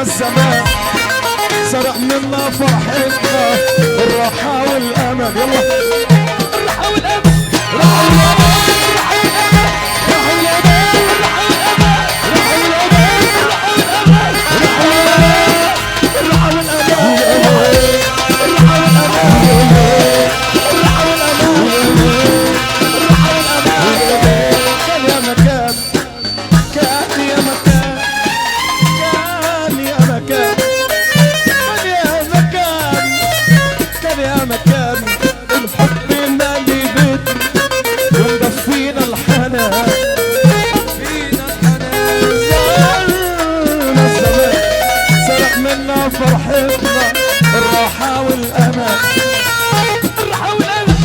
الزمان سرق منا فرحتنا الراحة والأمل. يلا الراحة والأمل، الراحة فرحتنا الراحة والأمان. الراحة والأمان،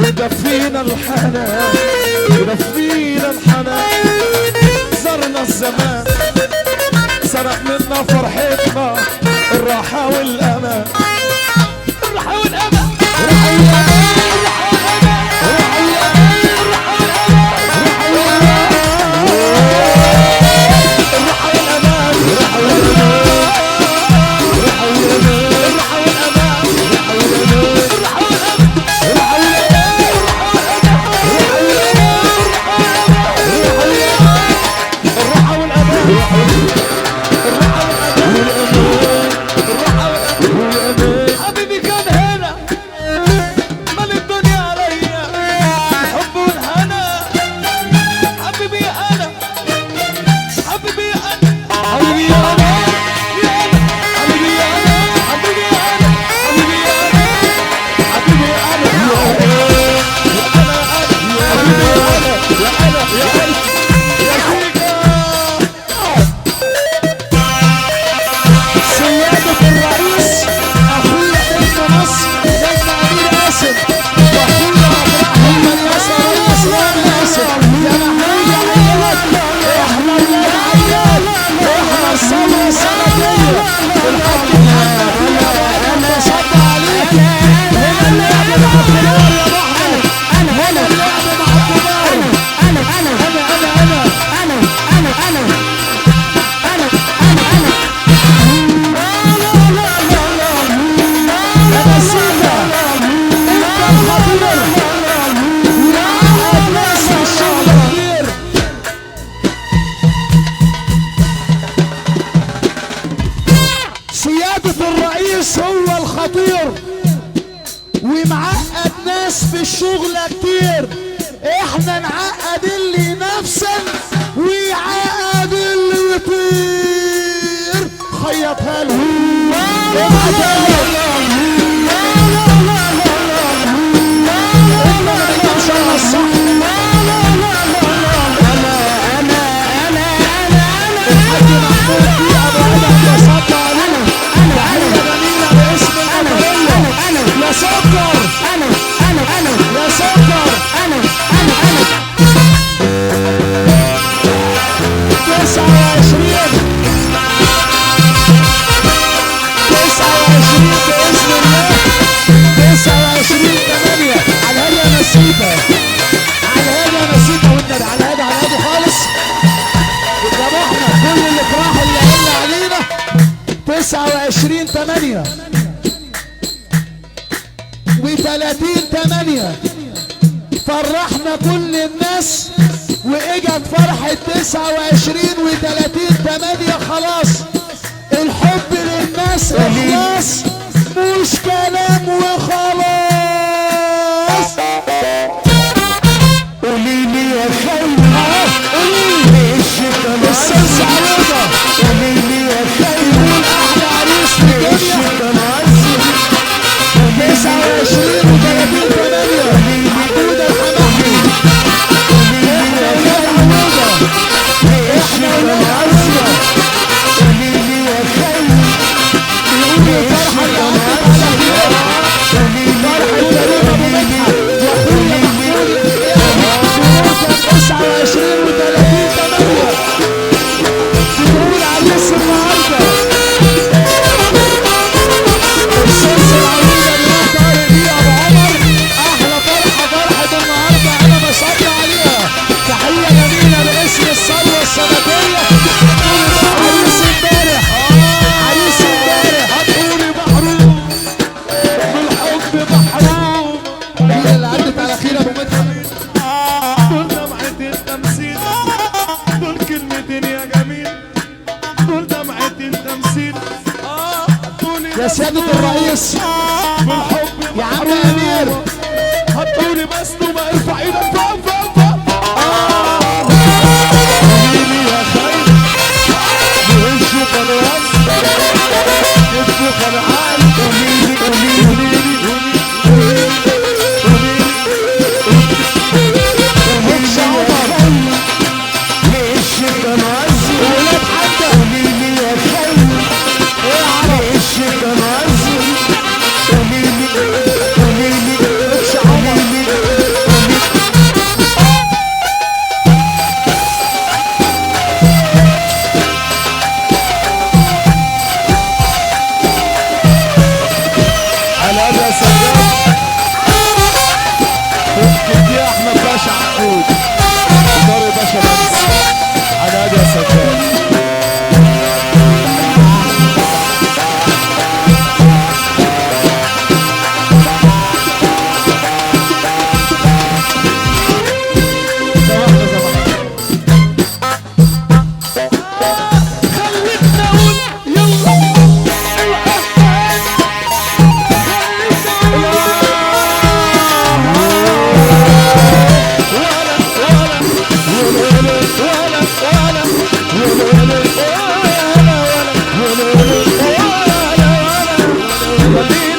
يدفينا الحنان، يدفينا الحنان. زرنا الزمان سرق منا فرحتنا الراحة والأمان. الراحة والأمان، الراحة والأمان، الراحة والأمان، الراحة والأمان، الراحة والأمان، الراحة والأمان، الراحة والأمان، الراحة والأمان، الراحة والأمان، الراحة والأمان، الراحة حبيبي كان هنا مال الدنيا عليا الحب والهنا. حبيبي انا، حبيبي انا، حبيبي انا، حبيبي انا، حبيبي انا، حبيبي انا، حبيبي انا، الرئيس هو الخطير ومعقد ناس في الشغل كتير. احنا نعقد اللي نفسا ويعقد اللي يطير. خيطها له و30 8 فرحنا كل الناس واجت فرحة 29 و30 8. خلاص الحب للناس اخلاص مش كلام وخلاص. قوليلي يا خير قوليلي السلسة عوضة قوليلي يا خير احلى عريس في الدنيا 29 و30 8 محمود الحمامي. احنا والعزة قوليلي يا خير بيقولوا الفرحة اللي عدت على خير فرحة كريم ابو مدحت واخويا محمود 29 و30 8 بتقول عريس النهارده السلسلة العويلة اللي طارق دي ابو عمر. احلى فرحة فرحة النهارده انا بصلي عليها. تحية جميلة باسم الثروة السنتية عريس امبارح عريس امبارح هتقولي محروم بالحب محروم. هي اللي عدت على خير ابو مدحت. دول دمعة التمثيل دول كلمتين يا جميل دول دمعة التمثيل يا سيادة الرئيس بالحب يا عم امير هتقولي بس ما ارفع ايدك فوق فوق فوق. قوليلي يا خير بوشه خلاص كتفه خلعان. قوليلي قوليلي مش عمر ليش تنعزي ولاد حتى قوليلي يا خير ليش تنعزي قوليلي قوليلي مش عمر على هذا سجاد يا احمد باشا عقود طارق باشا بس على هذا سجاد. ولا